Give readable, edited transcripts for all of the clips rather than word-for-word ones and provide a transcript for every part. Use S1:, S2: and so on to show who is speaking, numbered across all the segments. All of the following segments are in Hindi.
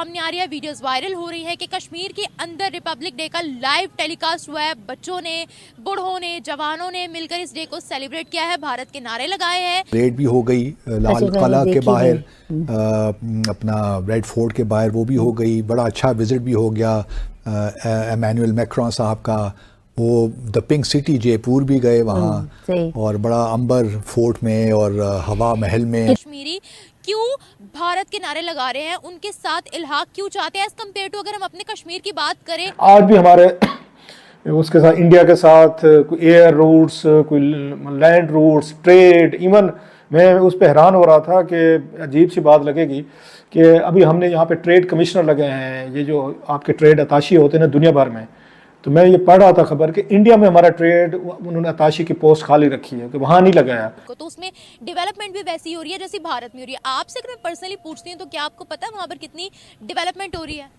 S1: सामने आ रही है, वीडियोस वायरल हो रही है कि कश्मीर के अंदर रिपब्लिक डे का लाइव टेलीकास्ट हुआ है। बच्चों ने, बूढ़ों ने, जवानों ने मिलकर इस डे को सेलिब्रेट किया है, भारत के नारे लगाए हैं।
S2: परेड भी हो गई लाल किला के बाहर, अपना रेड फोर्ट के बाहर वो भी हो गई। बड़ा अच्छा विजिट भी हो गया एमेनुअल मैक्रोन साहब का। वो द पिंक सिटी जयपुर भी गए वहाँ, और बड़ा अंबर फोर्ट में और हवा महल में।
S1: कश्मीरी क्यों भारत के नारे लगा रहे हैं, उनके साथ इल्हाक क्यों चाहते हैं एज कम्पेयर टू अगर हम अपने कश्मीर की बात करें।
S3: आज भी हमारे उसके साथ इंडिया के साथ कोई एयर रूट्स, कोई लैंड रूट्स, ट्रेड, इवन मैं उस पर हैरान हो रहा था कि अजीब सी बात लगेगी कि अभी हमने यहाँ पे ट्रेड कमिश्नर लगे हैं, ये जो आपके ट्रेड अताशी होते हैं ना दुनिया भर में। तो मैं ये पढ़ रहा था खबर कि इंडिया में हमारा ट्रेड, उन्होंने अताशी की पोस्ट खाली रखी है कि वहाँ नहीं लगाया।
S1: तो उसमें डेवलपमेंट भी वैसी हो रही है जैसी भारत में हो रही है। आपसे अगर मैं पर्सनली पूछती हूँ तो क्या आपको पता है वहाँ पर कितनी डेवलपमेंट हो रही है?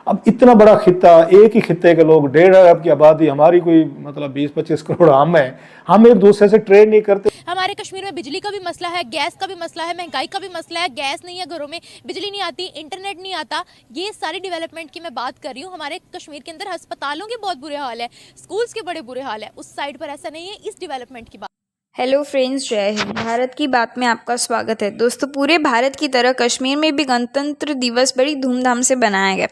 S3: अब इतना बड़ा खित्ता, एक ही खित्ते के लोग, 1.5 अरब की आबादी, हमारी कोई मतलब 20-25 करोड़ आम है, हम एक दूसरे से ट्रेड नहीं करते।
S1: हमारे कश्मीर में बिजली का भी मसला है, गैस का भी मसला है, महंगाई का भी मसला है। गैस नहीं है घरों में, बिजली नहीं आती, इंटरनेट नहीं आता। ये सारी डेवलपमेंट की मैं बात कर रही हूँ। हमारे कश्मीर के अंदर अस्पतालों के बहुत बुरे हाल है, स्कूल्स के बड़े बुरे हाल है। उस साइड पर ऐसा नहीं है। इस डेवलपमेंट की बात।
S4: हेलो फ्रेंड्स, जय हिंद। भारत की बात में आपका स्वागत है। दोस्तों, पूरे भारत की तरह कश्मीर में भी गणतंत्र दिवस बड़ी धूमधाम से मनाया गया।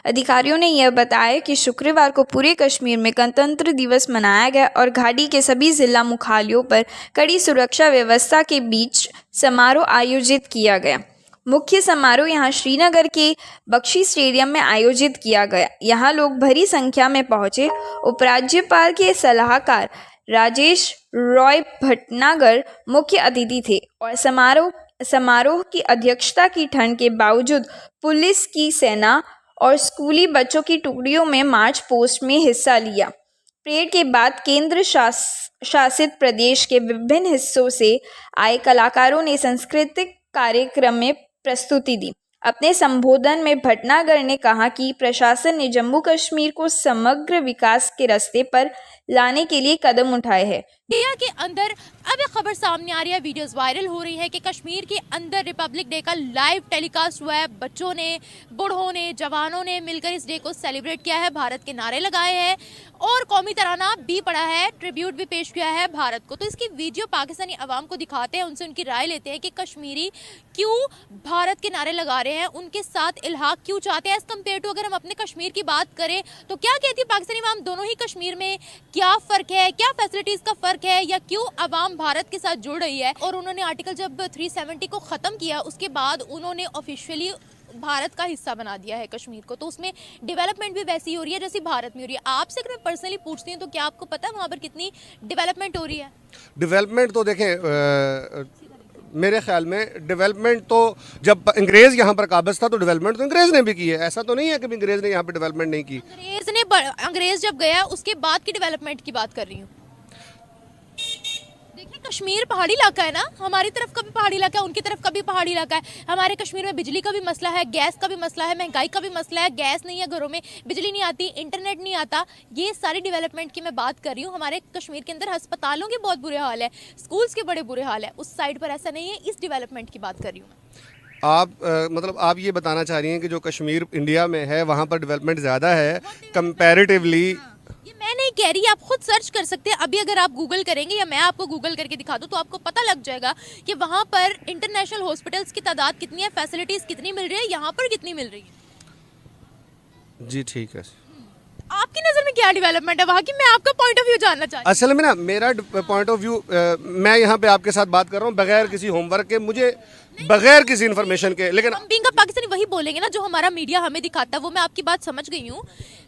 S4: अधिकारियों ने यह बताया कि शुक्रवार को पूरे कश्मीर में गणतंत्र दिवस मनाया गया और घाटी के सभी जिला मुख्यालयों पर कड़ी सुरक्षा व्यवस्था के बीच समारोह आयोजित किया गया। मुख्य समारोह यहाँ श्रीनगर के बख्शी स्टेडियम में आयोजित किया गया। यहाँ लोग भरी संख्या में पहुंचे। उपराज्यपाल के सलाहकार राजेश रॉय भटनागर मुख्य अतिथि थे और समारोह की अध्यक्षता की। ठंड के बावजूद पुलिस की सेना और स्कूली बच्चों की टुकड़ियों में मार्च पोस्ट में हिस्सा लिया। परेड के बाद केंद्र शासित प्रदेश के विभिन्न हिस्सों से आए कलाकारों ने सांस्कृतिक कार्यक्रम में प्रस्तुति दी। अपने संबोधन में भटनागर ने कहा कि प्रशासन ने जम्मू कश्मीर को समग्र विकास के रास्ते पर लाने के लिए कदम उठाए हैं।
S1: इंडिया के अंदर अब एक खबर सामने आ रही है, वीडियोस वायरल हो रही है कि कश्मीर के अंदर रिपब्लिक डे का लाइव टेलीकास्ट हुआ है। बच्चों ने, बूढ़ों ने, जवानों ने मिलकर इस डे को सेलिब्रेट किया है, भारत के नारे लगाए हैं और कौमी तराना भी पढ़ा है, ट्रिब्यूट भी पेश किया है भारत को। तो इसकी वीडियो पाकिस्तानी अवाम को दिखाते हैं, उनसे उनकी राय लेते हैं कि कश्मीरी क्यों भारत के नारे लगा रहे हैं, उनके साथ इल्हाक क्यों चाहते हैं एज कम्पेयर टू अगर हम अपने कश्मीर की बात करें तो क्या कहती है पाकिस्तानी अवाम दोनों ही कश्मीर में, क्या फ़र्क है, क्या फैसिलिटीज़ का फ़र्क है, या क्यों अवाम भारत के साथ जुड़ रही है। और उन्होंने आर्टिकल जब 370 को ख़त्म किया उसके बाद उन्होंने ऑफिशियली भारत का हिस्सा बना दिया है कश्मीर को। तो उसमें डेवलपमेंट भी वैसी हो रही है जैसी भारत में हो रही है। आपसे अगर मैं पर्सनली पूछती हूँ तो क्या आपको पता है वहाँ पर कितनी डेवलपमेंट हो रही है?
S5: डेवलपमेंट तो देखें, मेरे ख्याल में डेवलपमेंट तो जब अंग्रेज़ यहाँ पर काबिज था तो डेवलपमेंट तो अंग्रेज़ ने भी की है। ऐसा तो नहीं है कि अंग्रेज़ ने यहाँ पर डेवलपमेंट नहीं की।
S1: अंग्रेज़ जब गया उसके बाद की डेवलपमेंट की बात कर रही हूँ। देखिए, कश्मीर पहाड़ी इलाका है ना, हमारी तरफ का भी पहाड़ी इलाका है, उनकी तरफ का भी पहाड़ी इलाका है। हमारे कश्मीर में बिजली का भी मसला है, गैस का भी मसला है, महंगाई का भी मसला है। गैस नहीं है घरों में, बिजली नहीं आती, इंटरनेट नहीं आता। ये सारी डेवलपमेंट की मैं बात कर रही हूँ। हमारे कश्मीर के अंदर अस्पतालों के बहुत बुरे हाल है, स्कूल्स के बड़े बुरे हाल है। उस साइड पर ऐसा नहीं है। इस डेवलपमेंट की बात कर रही हूँ।
S5: मतलब आप ये बताना चाह रही हैं कि जो कश्मीर इंडिया में है वहाँ पर डेवलपमेंट ज़्यादा है कंपैरेटिवली?
S1: ये मैं नहीं कह रही, आप खुद सर्च कर सकते हैं। अभी अगर आप गूगल करेंगे या मैं आपको गूगल करके दिखा दूं तो आपको पता लग जाएगा कि वहाँ पर इंटरनेशनल हॉस्पिटल्स की तादाद कितनी है, फैसिलिटीज़ कितनी मिल रही है, यहाँ पर कितनी मिल रही है।
S5: जी ठीक है।
S1: आपकी नज़र में क्या डेवलपमेंट है वहाँ की? मैं आपका पॉइंट ऑफ व्यू जानना चाहती हूँ।
S5: असल में ना मेरा पॉइंट ऑफ व्यू, मैं यहाँ पे आपके साथ बात कर रहा हूँ बगैर किसी होमवर्क के, मुझे बगैर किसी इन्फॉर्मेशन के। लेकिन
S1: हम बीइंग अ पाकिस्तानी वही बोलेंगे ना जो हमारा मीडिया हमें दिखाता है। वो मैं आपकी बात समझ गई हूँ।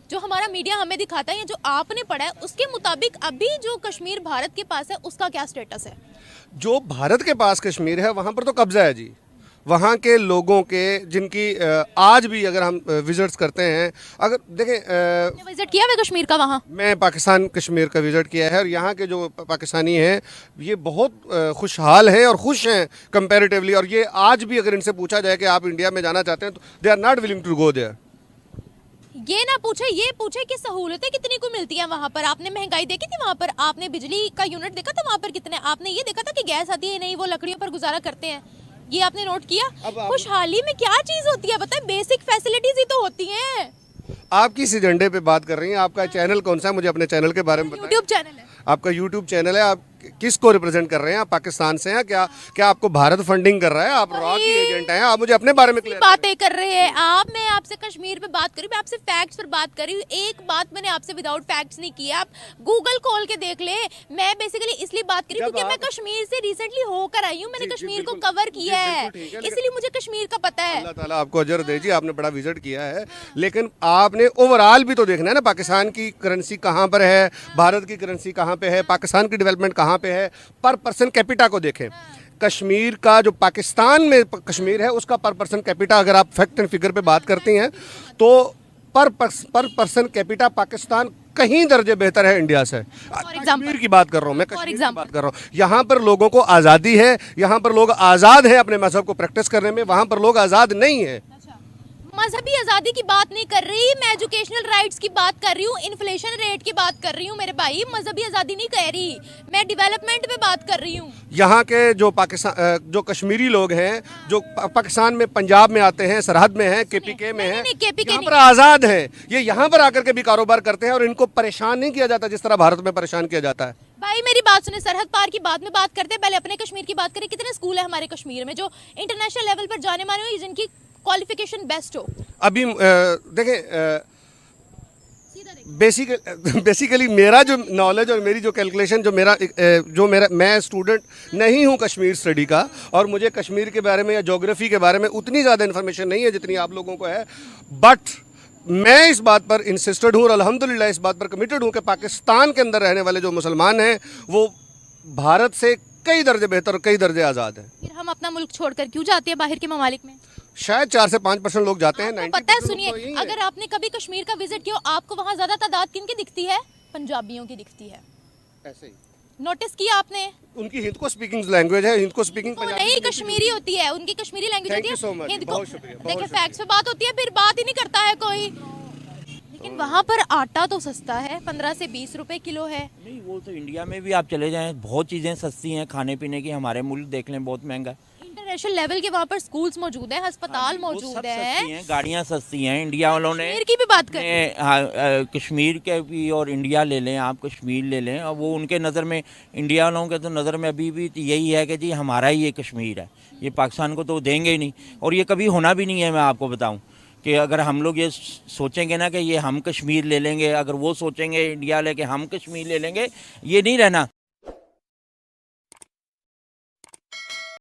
S1: जो हमारा मीडिया हमें दिखाता है या जो आपने पढ़ा है उसके मुताबिक अभी जो कश्मीर भारत के पास है उसका क्या स्टेटस है?
S5: जो भारत के पास कश्मीर है वहाँ पर तो कब्जा है जी। वहाँ के लोगों के जिनकी आज भी अगर हम विजिट्स करते हैं, अगर देखें,
S1: विजिट किया हुआ कश्मीर का? वहाँ
S5: मैं पाकिस्तान कश्मीर का विजिट किया है और यहाँ के जो पाकिस्तानी हैं ये बहुत खुशहाल हैं और खुश हैं कंपैरेटिवली। और ये आज भी अगर इनसे पूछा जाए कि आप इंडिया में जाना चाहते हैं तो they are not willing to go there.
S1: ये ना पूछे, ये पूछे कि सहूलतें कितनी को मिलती हैं वहाँ पर। आपने महंगाई देखी थी वहाँ पर? आपने बिजली का यूनिट देखा था वहाँ पर कितने? आपने ये देखा था कि गैस आती है नहीं, वो लकड़ियों पर गुजारा करते हैं? ये आपने नोट किया? खुशहाली में क्या चीज होती है बताए? बेसिक फैसिलिटीज ही तो होती हैं।
S5: आप किस एजेंडे पे बात कर रही हैं? आपका चैनल कौन सा है? मुझे अपने चैनल के बारे में बताएं।
S1: यूट्यूब चैनल है।
S5: आपका यूट्यूब चैनल है, आप किसको रिप्रेजेंट कर रहे हैं? आप पाकिस्तान से हैं क्या? क्या आपको भारत फंडिंग कर रहा है? आप रॉ की एजेंट हैं? आप मुझे अपने बारे में क्लियर
S1: बातें कर रहे हैं आप। मैं आपसे कश्मीर पे बात कर रही हूँ, मैं आपसे फैक्ट्स पर बात कर रही हूँ। एक बात मैंने आपसे विदाउट फैक्ट्स नहीं की है। आप गूगल खोल के देख ले। मैं बेसिकली इसलिए बात कर रही हूँ क्योंकि मैं कश्मीर से रिसेंटली होकर आई हूँ। मैंने कश्मीर को कवर किया है, इसलिए मुझे कश्मीर का पता है।
S5: अल्लाह ताला आपको अजर दे जी, आपने बड़ा विजिट किया है। लेकिन आपने ओवरऑल भी तो देखना है ना, पाकिस्तान की करेंसी कहाँ पर है, भारत की करेंसी कहाँ पे है, पाकिस्तान की डेवलपमेंट कहाँ पे है। पर पर्सन कैपिटा को देखें, कश्मीर का जो पाकिस्तान में कश्मीर है उसका पर पर्सन कैपिटा, अगर आप फैक्ट एंड फिगर पे बात करती हैं तो पर पर्सन कैपिटा पाकिस्तान कहीं दर्जे बेहतर है इंडिया से। कश्मीर की बात कर रहा हूँ मैं, कश्मीर की बात कर रहा हूँ। यहाँ पर लोगों को आज़ादी है, यहाँ पर लोग आज़ाद हैं अपने मजहब को प्रैक्टिस करने में, वहाँ पर लोग आज़ाद नहीं है।
S1: मजहबी आज़ादी की बात नहीं कर रही मैं, एजुकेशनल राइट्स की बात कर रही हूँ, इन्फ्लेशन रेट की बात कर रही हूँ मेरे भाई। मजहबी आज़ादी नहीं कह रही मैं, डेवलपमेंट पे बात कर रही हूँ।
S5: यहाँ के जो पाकिस्तान जो कश्मीरी लोग हैं, जो पाकिस्तान में पंजाब में आते हैं, सरहद में हैं, केपीके में हैं, यहाँ पर आज़ाद हैं। ये यहाँ पर आकर के भी कारोबार करते हैं और इनको परेशान नहीं किया जाता जिस तरह भारत में परेशान किया जाता है।
S1: भाई मेरी बात सुने, सरहद पार की बाद में बात करते हैं, पहले अपने कश्मीर की बात करें। कितने स्कूल है हमारे कश्मीर में जो इंटरनेशनल लेवल पर जाने माने हो, जिनकी क्वालिफिकेशन बेस्ट हो?
S5: अभी देखें, बेसिकली मेरा जो नॉलेज और मेरी जो कैलकुलेशन, जो मेरा मैं स्टूडेंट नहीं हूँ कश्मीर स्टडी का, और मुझे कश्मीर के बारे में या ज्योग्राफी के बारे में उतनी ज़्यादा इन्फॉर्मेशन नहीं है जितनी आप लोगों को है। बट मैं इस बात पर इंसिस्टेड हूँ और अल्हम्दुलिल्लाह इस बात पर कमिटेड हूँ कि पाकिस्तान के अंदर रहने वाले जो मुसलमान हैं वो भारत से कई दर्जे बेहतर और कई दर्जे आज़ाद हैं।
S1: फिर हम अपना मुल्क छोड़कर क्यों जाते हैं बाहर के ममालिक में?
S5: शायद 4 से 5% लोग जाते हैं।
S1: आपको पता है, सुनिए, अगर आपने कभी कश्मीर का विजिट किया, आपको वहाँ ज्यादा तादाद किनकी दिखती है? पंजाबियों की दिखती है।
S5: ऐसे ही
S1: नोटिस किया आपने?
S5: उनकी हिंद को स्पीकिंग लैंग्वेज है, हिंद को स्पीकिंग
S1: वो नहीं कश्मीरी होती है, उनकी कश्मीरी लैंग्वेज होती है।
S5: Thank you so much,
S1: Hind को
S5: बहुत शुक्रिया, बहुत
S1: देखिए
S5: शुक्रिया।
S1: फैक्ट्स पे बात होती है, फिर बात ही नहीं करता है कोई। लेकिन वहाँ पर आटा तो सस्ता है, 15 से 20 रुपए किलो है।
S6: नहीं, वो तो इंडिया में भी आप चले जाएं, बहुत चीज़ें सस्ती हैं खाने पीने की। हमारे मुल्क देख लें, बहुत महंगा है।
S1: इंटरनेशनल लेवल के वहाँ पर स्कूल्स मौजूद हैं, अस्पताल मौजूद हैं,
S6: गाड़ियाँ सस्ती हैं। इंडिया वालों ने
S1: कश्मीर की भी बात करें,
S6: कश्मीर के भी और इंडिया ले लें, आप कश्मीर ले लें, और वो उनके नज़र में, इंडिया वालों के तो नज़र में अभी भी यही है कि जी हमारा ही ये कश्मीर है, ये पाकिस्तान को तो देंगे ही नहीं, और ये कभी होना भी नहीं है। मैं आपको बताऊं कि अगर हम लोग ये सोचेंगे ना कि ये हम कश्मीर ले लेंगे, अगर वो सोचेंगे इंडिया ले के हम कश्मीर ले लेंगे, ये नहीं रहना।